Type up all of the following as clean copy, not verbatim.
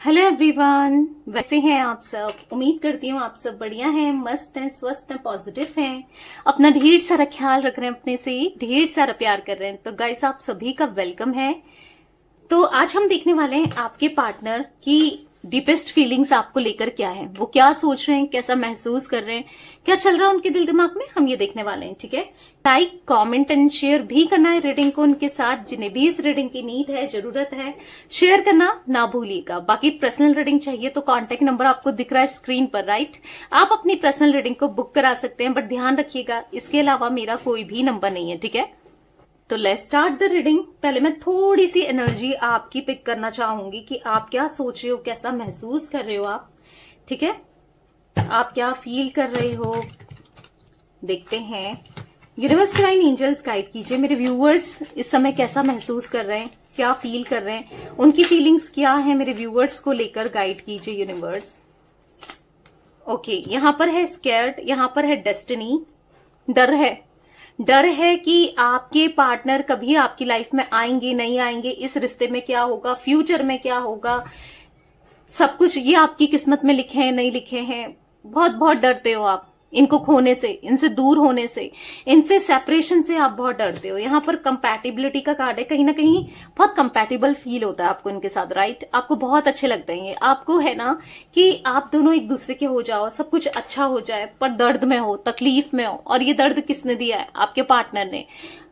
Hello everyone, वैसे हैं आप सब। उम्मीद करती हूँ आप सब बढ़िया हैं, मस्त हैं, स्वस्थ हैं, पॉजिटिव हैं, अपना ढेर सारा ख्याल रख रहे हैं, अपने से ढेर सारा प्यार कर रहे हैं। तो गाइस, आप सभी का वेलकम है। तो आज हम देखने वाले हैं आपके पार्टनर की डीपेस्ट फीलिंग्स आपको लेकर क्या है, वो क्या सोच रहे हैं, कैसा महसूस कर रहे हैं, क्या चल रहा है उनके दिल दिमाग में, हम ये देखने वाले हैं। ठीक है, लाइक कमेंट एंड शेयर भी करना है रीडिंग को उनके साथ, जिन्हें भी इस रीडिंग की नीड है, जरूरत है, शेयर करना ना भूलिएगा। बाकी पर्सनल रीडिंग चाहिए तो कांटेक्ट नंबर आपको दिख रहा है स्क्रीन पर, राइट। आप अपनी पर्सनल रीडिंग को बुक करा सकते हैं, बट ध्यान रखिएगा इसके अलावा मेरा कोई भी नंबर नहीं है। ठीक है, तो लेट्स स्टार्ट द रीडिंग। पहले मैं थोड़ी सी एनर्जी आपकी पिक करना चाहूंगी कि आप क्या सोच रहे हो, कैसा महसूस कर रहे हो आप। ठीक है, आप क्या फील कर रहे हो, देखते हैं। यूनिवर्स डिवाइन एंजल्स गाइड कीजिए मेरे व्यूअर्स इस समय कैसा महसूस कर रहे हैं, क्या फील कर रहे हैं, उनकी फीलिंग्स क्या है मेरे व्यूअर्स को लेकर, गाइड कीजिए यूनिवर्स। ओके, यहां पर है स्कैर्ड, यहां पर है डेस्टिनी। डर है कि आपके पार्टनर कभी आपकी लाइफ में आएंगे नहीं आएंगे, इस रिश्ते में क्या होगा, फ्यूचर में क्या होगा, सब कुछ ये आपकी किस्मत में लिखे हैं नहीं लिखे हैं। बहुत बहुत डरते हो आप इनको खोने से, इनसे दूर होने से, इनसे सेपरेशन से आप बहुत डरते हो। यहाँ पर कंपैटिबिलिटी का कार्ड है, कहीं ना कहीं बहुत कंपैटिबल फील होता है आपको इनके साथ, राइट। आपको बहुत अच्छे लगते हैं ये, आपको है ना कि आप दोनों एक दूसरे के हो जाओ, सब कुछ अच्छा हो जाए, पर दर्द में हो, तकलीफ में हो। और ये दर्द किसने दिया है? आपके पार्टनर ने।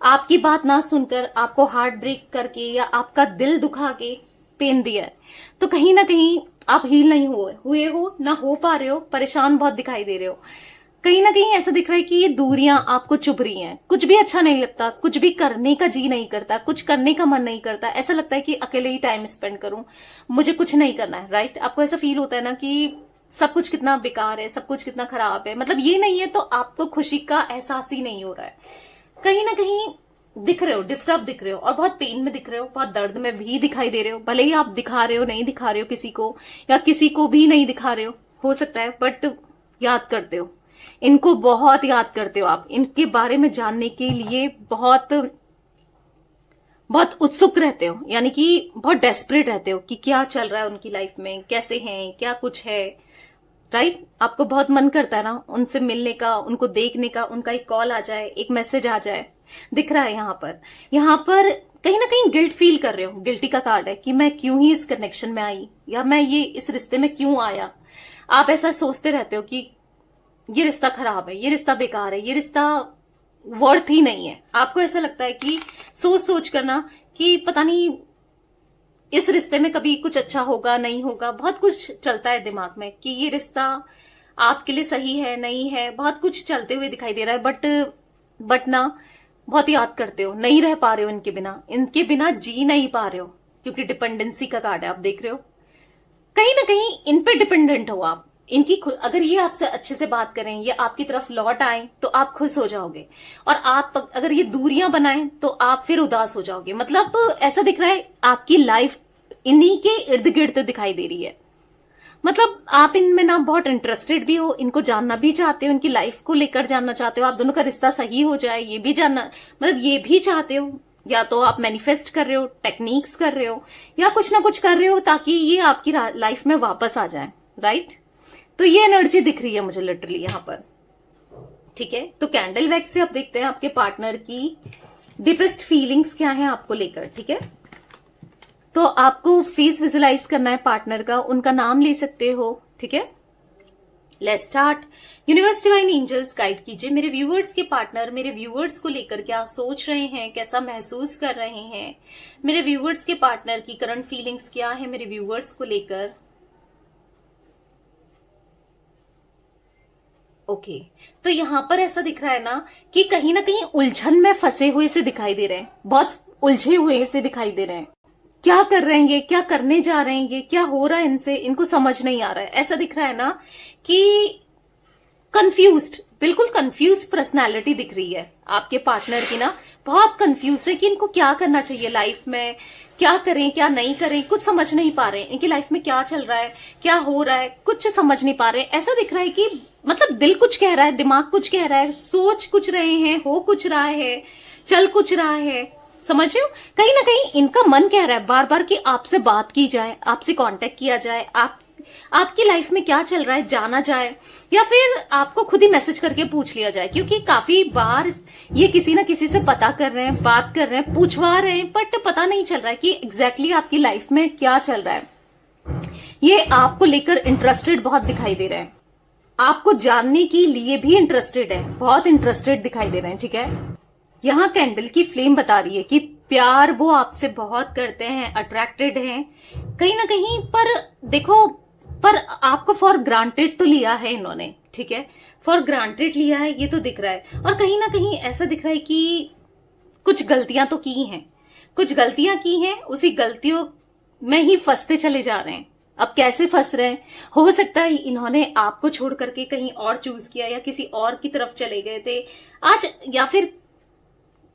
आपकी बात ना सुनकर, आपको हार्ट ब्रेक करके या आपका दिल दुखा के पेन दिया है। तो कहीं ना कहीं आप हील नहीं हुए हो, ना हो पा रहे हो, परेशान बहुत दिखाई दे रहे हो। कहीं ना कहीं ऐसा दिख रहा है कि ये दूरियां आपको चुभ रही हैं, कुछ भी अच्छा नहीं लगता, कुछ भी करने का जी नहीं करता, कुछ करने का मन नहीं करता। ऐसा लगता है कि अकेले ही टाइम स्पेंड करूं, मुझे कुछ नहीं करना है, राइट। आपको ऐसा फील होता है ना कि सब कुछ कितना बेकार है, सब कुछ कितना खराब है। मतलब ये नहीं है तो आपको खुशी का एहसास ही नहीं हो रहा है। कहीं ना कहीं दिख रहे हो, डिस्टर्ब दिख रहे हो, और बहुत पेन में दिख रहे हो, बहुत दर्द में भी दिखाई दे रहे हो। भले ही आप दिखा रहे हो, नहीं दिखा रहे हो किसी को, या किसी को भी नहीं दिखा रहे हो सकता है, बट याद करते हो इनको, बहुत याद करते हो आप। इनके बारे में जानने के लिए बहुत बहुत उत्सुक रहते हो, यानी कि बहुत डेस्परेट रहते हो कि क्या चल रहा है उनकी लाइफ में, कैसे हैं, क्या कुछ है, राइट। आपको बहुत मन करता है ना उनसे मिलने का, उनको देखने का, उनका एक कॉल आ जाए, एक मैसेज आ जाए। दिख रहा है यहाँ पर कहीं ना कहीं गिल्ट फील कर रहे हो। गिल्टी का कार्ड है कि मैं क्यों ही इस कनेक्शन में आई, या मैं ये इस रिश्ते में क्यों आया। आप ऐसा सोचते रहते हो कि ये रिश्ता खराब है, ये रिश्ता बेकार है, ये रिश्ता वर्थ ही नहीं है। आपको ऐसा लगता है कि सोच करना कि पता नहीं इस रिश्ते में कभी कुछ अच्छा होगा नहीं होगा। बहुत कुछ चलता है दिमाग में कि ये रिश्ता आपके लिए सही है नहीं है, बहुत कुछ चलते हुए दिखाई दे रहा है। बट ना, बहुत याद करते हो, नहीं रह पा रहे हो इनके बिना जी नहीं पा रहे हो, क्योंकि डिपेंडेंसी का कार्ड है। आप देख रहे हो कहीं ना कहीं इन पे डिपेंडेंट हो आप। अगर ये आपसे अच्छे से बात करें, ये आपकी तरफ लौट आए तो आप खुश हो जाओगे, और आप अगर ये दूरियां बनाएं तो आप फिर उदास हो जाओगे। मतलब ऐसा दिख रहा है आपकी लाइफ इन्हीं के इर्द गिर्द दिखाई दे रही है। मतलब आप इनमें ना बहुत इंटरेस्टेड भी हो, इनको जानना भी चाहते हो, इनकी लाइफ को लेकर जानना चाहते हो, आप दोनों का रिश्ता सही हो जाए ये भी जानना, मतलब ये भी चाहते हो। या तो आप मैनिफेस्ट कर रहे हो, टेक्निक्स कर रहे हो, या कुछ ना कुछ कर रहे हो ताकि ये आपकी लाइफ में वापस आ जाए, राइट। तो ये एनर्जी दिख रही है मुझे लिटरली यहाँ पर। ठीक है, तो कैंडल वैक्स से आप देखते हैं आपके पार्टनर की डीपेस्ट फीलिंग्स क्या है आपको लेकर। ठीक है, तो आपको फेस विजुलाइज करना है पार्टनर का, उनका नाम ले सकते हो। ठीक है, let's start. Universe divine angels guide कीजिए मेरे व्यूअर्स के पार्टनर मेरे व्यूअर्स को लेकर क्या सोच रहे हैं, कैसा महसूस कर रहे हैं। मेरे व्यूअर्स के पार्टनर की करंट फीलिंग्स क्या है मेरे व्यूअर्स को लेकर। ओके, तो यहां पर ऐसा दिख रहा है ना कि कहीं ना कहीं उलझन में फंसे हुए से दिखाई दे रहे हैं, बहुत उलझे हुए से दिखाई दे रहे हैं। क्या कर रहे हैं, क्या करने जा रहे हैं, क्या हो रहा है इनसे, इनको समझ नहीं आ रहा है। ऐसा दिख रहा है ना कि कंफ्यूज्ड, बिल्कुल कंफ्यूज पर्सनालिटी दिख रही है आपके पार्टनर की ना, बहुत कंफ्यूज है कि इनको क्या करना चाहिए लाइफ में, क्या करें क्या नहीं करें, कुछ समझ नहीं पा रहे हैं। इनकी लाइफ में क्या चल रहा है, क्या हो रहा है, कुछ समझ नहीं पा रहे हैं। ऐसा दिख रहा है कि मतलब दिल कुछ कह रहा है, दिमाग कुछ कह रहा है, सोच कुछ रहे हैं, हो कुछ रहा है, चल कुछ रहा है, समझ रहे हो? कहीं ना कहीं इनका मन कह रहा है बार बार कि आपसे बात की जाए, आपसे कांटेक्ट किया जाए, आपकी लाइफ में क्या चल रहा है जाना जाए, या फिर आपको खुद ही मैसेज करके पूछ लिया जाए, क्योंकि काफी बार ये किसी ना किसी से पता कर रहे हैं, बात कर रहे हैं, पूछवा रहे हैं, बट पता नहीं चल रहा है कि एग्जैक्टली आपकी लाइफ में क्या चल रहा है। ये आपको लेकर इंटरेस्टेड बहुत दिखाई दे रहे हैं, आपको जानने के लिए भी इंटरेस्टेड है, बहुत इंटरेस्टेड दिखाई दे रहे हैं। ठीक है, यहाँ कैंडल की फ्लेम बता रही है कि प्यार वो आपसे बहुत करते हैं, अट्रैक्टेड हैं कहीं ना कहीं, पर देखो, पर आपको फॉर ग्रांटेड तो लिया है इन्होंने। ठीक है, फॉर ग्रांटेड लिया है, ये तो दिख रहा है। और कहीं ना कहीं ऐसा दिख रहा है कि कुछ गलतियां तो की हैं, कुछ गलतियां की हैं, उसी गलतियों में ही फंसते चले जा रहे हैं। अब कैसे फंस रहे हैं? हो सकता है इन्होंने आपको छोड़ करके कहीं और चूज किया, या किसी और की तरफ चले गए थे आज, या फिर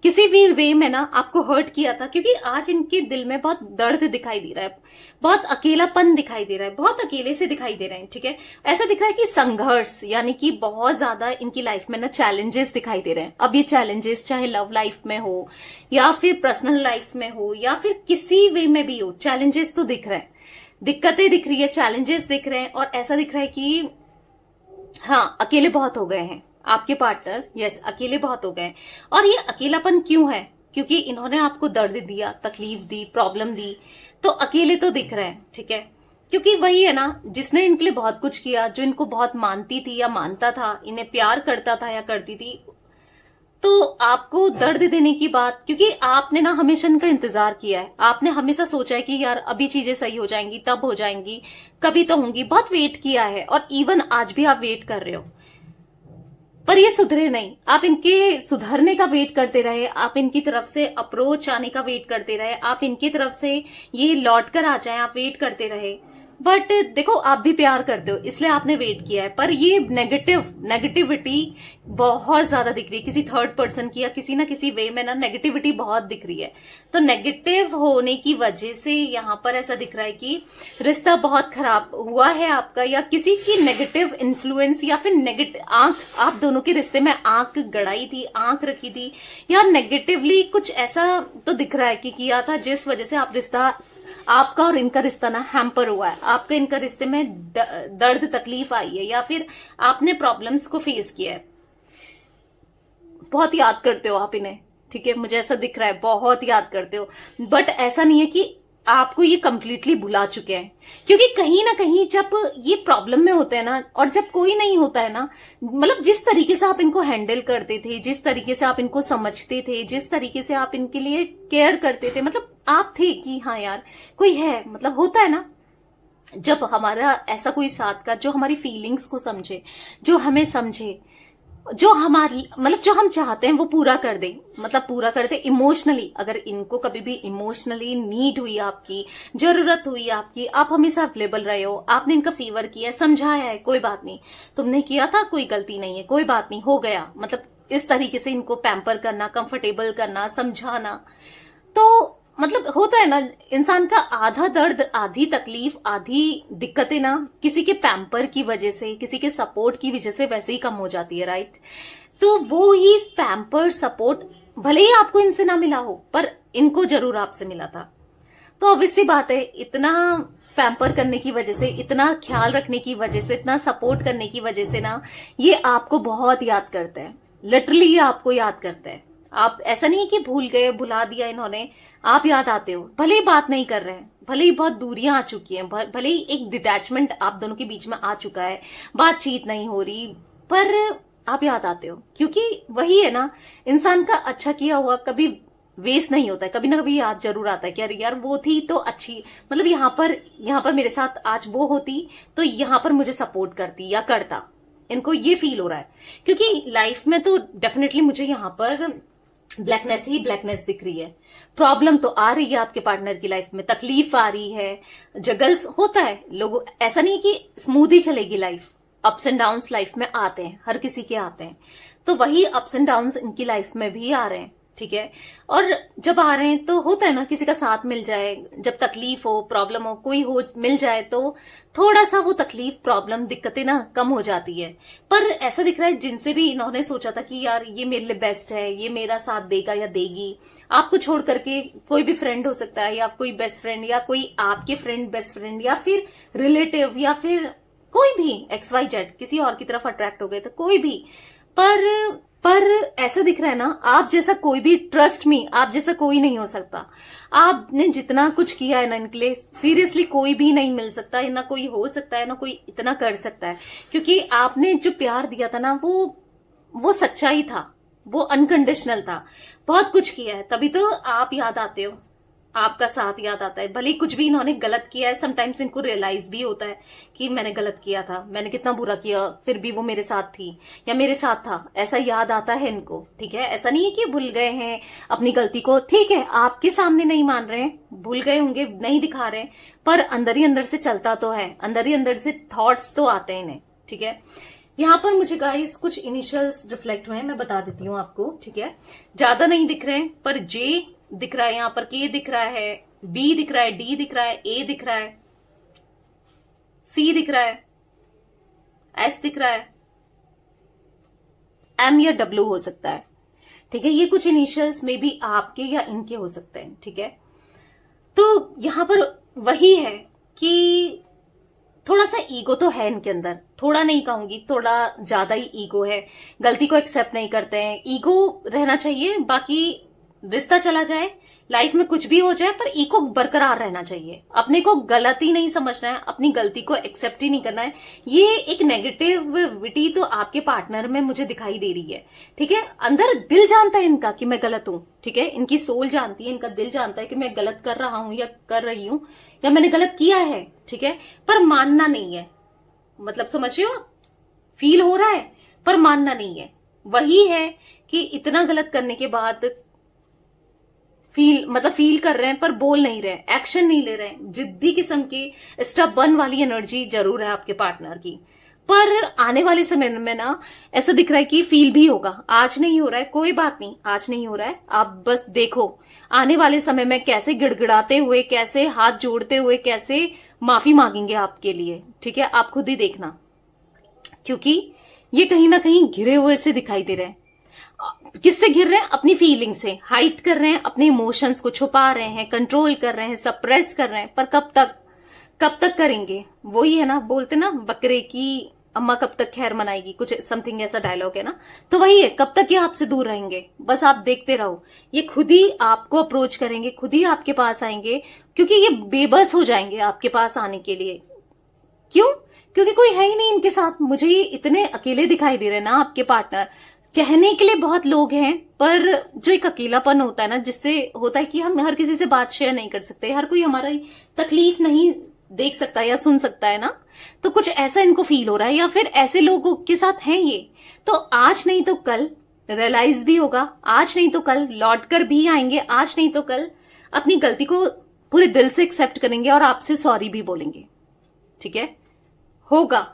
किसी भी वे में ना आपको हर्ट किया था, क्योंकि आज इनके दिल में बहुत दर्द दिखाई दे रहा है, बहुत अकेलापन दिखाई दे रहा है, बहुत अकेले से दिखाई दे रहे हैं। ठीक है, ऐसा दिख रहा है कि संघर्ष, यानी कि बहुत ज्यादा इनकी लाइफ में ना चैलेंजेस दिखाई दे रहे हैं। अब ये चैलेंजेस चाहे लव लाइफ में हो, या फिर पर्सनल लाइफ में हो, या फिर किसी वे में भी हो, चैलेंजेस तो दिख रहे हैं, दिक्कतें दिख रही है, चैलेंजेस दिख रहे हैं। और ऐसा दिख रहा है कि हाँ, अकेले बहुत हो गए हैं आपके पार्टनर, यस, अकेले बहुत हो गए। और ये अकेलापन क्यों है? क्योंकि इन्होंने आपको दर्द दिया, तकलीफ दी, प्रॉब्लम दी, तो अकेले तो दिख रहे हैं। ठीक है, क्योंकि वही है ना, जिसने इनके लिए बहुत कुछ किया, जो इनको बहुत मानती थी या मानता था, इन्हें प्यार करता था या करती थी, तो आपको दर्द देने की बात, क्योंकि आपने ना हमेशा इनका इंतजार किया है, आपने हमेशा सोचा है कि यार अभी चीजें सही हो जाएंगी, तब हो जाएंगी, कभी तो होंगी, बहुत वेट किया है, और इवन आज भी आप वेट कर रहे हो, पर ये सुधरे नहीं। आप इनके सुधरने का वेट करते रहे, आप इनकी तरफ से अप्रोच आने का वेट करते रहे, आप इनकी तरफ से ये लौट कर आ जाए, आप वेट करते रहे। बट देखो, आप भी प्यार करते हो, इसलिए आपने वेट किया है, पर ये नेगेटिविटी बहुत ज्यादा दिख रही है, किसी थर्ड पर्सन की या किसी ना किसी वे में ना नेगेटिविटी बहुत दिख रही है। तो नेगेटिव होने की वजह से यहाँ पर ऐसा दिख रहा है कि रिश्ता बहुत खराब हुआ है आपका, या किसी की नेगेटिव इन्फ्लुएंस, या फिर नेगेटिव आंख, आप दोनों के रिश्ते में आंख गड़ाई थी, आंख रखी थी, या नेगेटिवली कुछ ऐसा तो दिख रहा है कि किया था, जिस वजह से आप रिश्ता, आपका और इनका रिश्ता ना हैम्पर हुआ है, आपका इनका रिश्ते में दर्द तकलीफ आई है, या फिर आपने प्रॉब्लम्स को फेस किया है। बहुत याद करते हो आप इन्हें, ठीक है, मुझे ऐसा दिख रहा है, बहुत याद करते हो, बट ऐसा नहीं है कि आपको ये कंप्लीटली भुला चुके हैं, क्योंकि कहीं ना कहीं जब ये प्रॉब्लम में होते हैं ना, और जब कोई नहीं होता है ना, मतलब जिस तरीके से आप इनको हैंडल करते थे, जिस तरीके से आप इनको समझते थे, जिस तरीके से आप इनके लिए केयर करते थे, मतलब आप थे कि हाँ यार कोई है, मतलब होता है ना, जब हमारा ऐसा कोई साथ का जो हमारी फीलिंग्स को समझे, जो हमें समझे, जो हमारी, मतलब जो हम चाहते हैं वो पूरा कर दे, मतलब पूरा कर दे इमोशनली। अगर इनको कभी भी इमोशनली नीड हुई, आपकी जरूरत हुई, आपकी, आप हमेशा अवेलेबल रहे हो, आपने इनका फेवर किया, समझाया है, कोई बात नहीं, तुमने किया था, कोई गलती नहीं है, कोई बात नहीं, हो गया, मतलब इस तरीके से इनको पैम्पर करना, कंफर्टेबल करना, समझाना, तो मतलब होता है ना, इंसान का आधा दर्द, आधी तकलीफ, आधी दिक्कतें ना किसी के पैम्पर की वजह से, किसी के सपोर्ट की वजह से वैसे ही कम हो जाती है, राइट? तो वो ही पैम्पर सपोर्ट भले ही आपको इनसे ना मिला हो, पर इनको जरूर आपसे मिला था। तो ऑब्वियस सी बात है, इतना पैम्पर करने की वजह से, इतना ख्याल रखने की वजह से, इतना सपोर्ट करने की वजह से ना, ये आपको बहुत याद करते हैं, लिटरली ये आपको याद करते हैं। आप ऐसा नहीं कि भूल गए, भुला दिया इन्होंने, आप याद आते हो, भले ही बात नहीं कर रहे हैं, भले ही बहुत दूरियां आ चुकी हैं, भले ही एक डिटैचमेंट आप दोनों के बीच में आ चुका है, बातचीत नहीं हो रही, पर आप याद आते हो, क्योंकि वही है ना, इंसान का अच्छा किया हुआ कभी वेस्ट नहीं होता है, कभी ना कभी याद जरूर आता है कि अरे यार वो थी तो अच्छी, मतलब यहाँ पर मेरे साथ आज वो होती तो यहाँ पर मुझे सपोर्ट करती या करता, इनको ये फील हो रहा है। क्योंकि लाइफ में तो डेफिनेटली मुझे यहाँ पर ब्लैकनेस ही ब्लैकनेस दिख रही है, प्रॉब्लम तो आ रही है आपके पार्टनर की लाइफ में, तकलीफ आ रही है, जगल्स होता है, लोगों, ऐसा नहीं कि स्मूथ ही चलेगी life, ups and downs life में आते हैं, हर किसी के आते हैं, तो वही अप्स एंड डाउन्स इनकी लाइफ में भी आ रहे हैं। ठीक है। और जब आ रहे हैं तो होता है ना, किसी का साथ मिल जाए, जब तकलीफ हो, प्रॉब्लम हो, कोई हो मिल जाए तो थोड़ा सा वो तकलीफ, प्रॉब्लम, दिक्कतें ना कम हो जाती है। पर ऐसा दिख रहा है जिनसे भी इन्होंने सोचा था कि यार ये मेरे लिए बेस्ट है, ये मेरा साथ देगा या देगी, आपको छोड़ करके कोई भी फ्रेंड हो सकता है, या कोई बेस्ट फ्रेंड, या कोई आपके फ्रेंड बेस्ट फ्रेंड, या फिर रिलेटिव, या फिर कोई भी XYZ किसी और की तरफ अट्रैक्ट हो गए तो कोई भी। पर ऐसा दिख रहा है ना, आप जैसा कोई भी, ट्रस्ट मी, आप जैसा कोई नहीं हो सकता। आपने जितना कुछ किया है ना इनके लिए, सीरियसली कोई भी नहीं मिल सकता, ना कोई हो सकता है, ना कोई इतना कर सकता है। क्योंकि आपने जो प्यार दिया था ना, वो सच्चा ही था, वो अनकंडीशनल था। बहुत कुछ किया है, तभी तो आप याद आते हो, आपका साथ याद आता है। भले कुछ भी इन्होंने गलत किया है, समटाइम्स इनको रियलाइज भी होता है कि मैंने गलत किया था, मैंने कितना बुरा किया, फिर भी वो मेरे साथ थी या मेरे साथ था, ऐसा याद आता है इनको। ठीक है, ऐसा नहीं है कि भूल गए हैं अपनी गलती को। ठीक है, आपके सामने नहीं मान रहे हैं, भूल गए होंगे, नहीं दिखा रहे, पर अंदर ही अंदर से चलता तो है, अंदर ही अंदर से थॉट्स तो आते हैं इन्हें। ठीक है, यहाँ पर मुझे गाइस कुछ इनिशियल्स रिफ्लेक्ट हुए हैं, मैं बता देती हूँ आपको। ठीक है, ज्यादा नहीं दिख रहे हैं, पर जे दिख रहा है, यहाँ पर के दिख रहा है, बी दिख रहा है, डी दिख रहा है, ए दिख रहा है, सी दिख रहा है, एस दिख रहा है, एम या डब्ल्यू हो सकता है। ठीक है, ये कुछ इनिशियल्स में भी आपके या इनके हो सकते हैं। ठीक है, तो यहां पर वही है कि थोड़ा सा ईगो तो है इनके अंदर, थोड़ा नहीं कहूंगी, थोड़ा ज्यादा ही ईगो है, गलती को एक्सेप्ट नहीं करते हैं। ईगो रहना चाहिए, बाकी रिश्ता चला जाए, लाइफ में कुछ भी हो जाए, पर ईगो बरकरार रहना चाहिए। अपने को गलत ही नहीं समझना है, अपनी गलती को एक्सेप्ट ही नहीं करना है। ये एक नेगेटिविटी तो आपके पार्टनर में मुझे दिखाई दे रही है। ठीक है, अंदर दिल जानता है इनका कि मैं गलत हूं। ठीक है, इनकी सोल जानती है, इनका दिल जानता है कि मैं गलत कर रहा हूं या कर रही हूं, या मैंने गलत किया है। ठीक है, पर मानना नहीं है, मतलब समझ रहे हो, फील हो रहा है पर मानना नहीं है। वही है कि इतना गलत करने के बाद फील कर रहे हैं पर बोल नहीं रहे, एक्शन नहीं ले रहे हैं। जिद्दी किस्म की स्टबर्न वाली एनर्जी जरूर है आपके पार्टनर की। पर आने वाले समय में ना ऐसा दिख रहा है कि फील भी होगा। आज नहीं हो रहा है, कोई बात नहीं, आज नहीं हो रहा है, आप बस देखो आने वाले समय में कैसे गिड़गिड़ाते हुए, कैसे हाथ जोड़ते हुए, कैसे माफी मांगेंगे आपके लिए। ठीक है, आप खुद ही देखना, क्योंकि ये कहीं ना कहीं घिरे हुए से दिखाई दे रहे हैं। किससे घिर रहे हैं? अपनी फीलिंग से हाइड कर रहे हैं, अपने इमोशंस को छुपा रहे हैं, कंट्रोल कर रहे हैं, सप्रेस कर रहे हैं। पर कब तक करेंगे? वही है ना, बोलते ना बकरे की अम्मा कब तक खैर मनाएगी, कुछ समथिंग ऐसा डायलॉग है ना। तो वही है, कब तक ये आपसे दूर रहेंगे? बस आप देखते रहो, ये खुद ही आपको अप्रोच करेंगे, खुद ही आपके पास आएंगे, क्योंकि ये बेबस हो जाएंगे आपके पास आने के लिए। क्यों? क्योंकि कोई है ही नहीं इनके साथ। मुझे ये इतने अकेले दिखाई दे रहे हैं ना आपके पार्टनर। कहने के लिए बहुत लोग हैं, पर जो एक अकेलापन होता है ना, जिससे होता है कि हम हर किसी से बात शेयर नहीं कर सकते, हर कोई हमारी तकलीफ नहीं देख सकता या सुन सकता है ना, तो कुछ ऐसा इनको फील हो रहा है, या फिर ऐसे लोगों के साथ हैं ये। तो आज नहीं तो कल रियलाइज भी होगा, आज नहीं तो कल लौट कर भी आएंगे, आज नहीं तो कल अपनी गलती को पूरे दिल से एक्सेप्ट करेंगे और आपसे सॉरी भी बोलेंगे। ठीक है, होगा,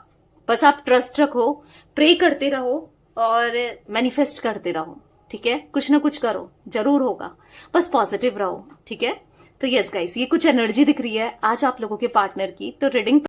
बस आप ट्रस्ट रखो, प्रे करते रहो और मैनिफेस्ट करते रहो। ठीक है, कुछ ना कुछ करो, जरूर होगा, बस पॉजिटिव रहो। ठीक है, तो यस गाइस, ये कुछ एनर्जी दिख रही है आज आप लोगों के पार्टनर की। तो रीडिंग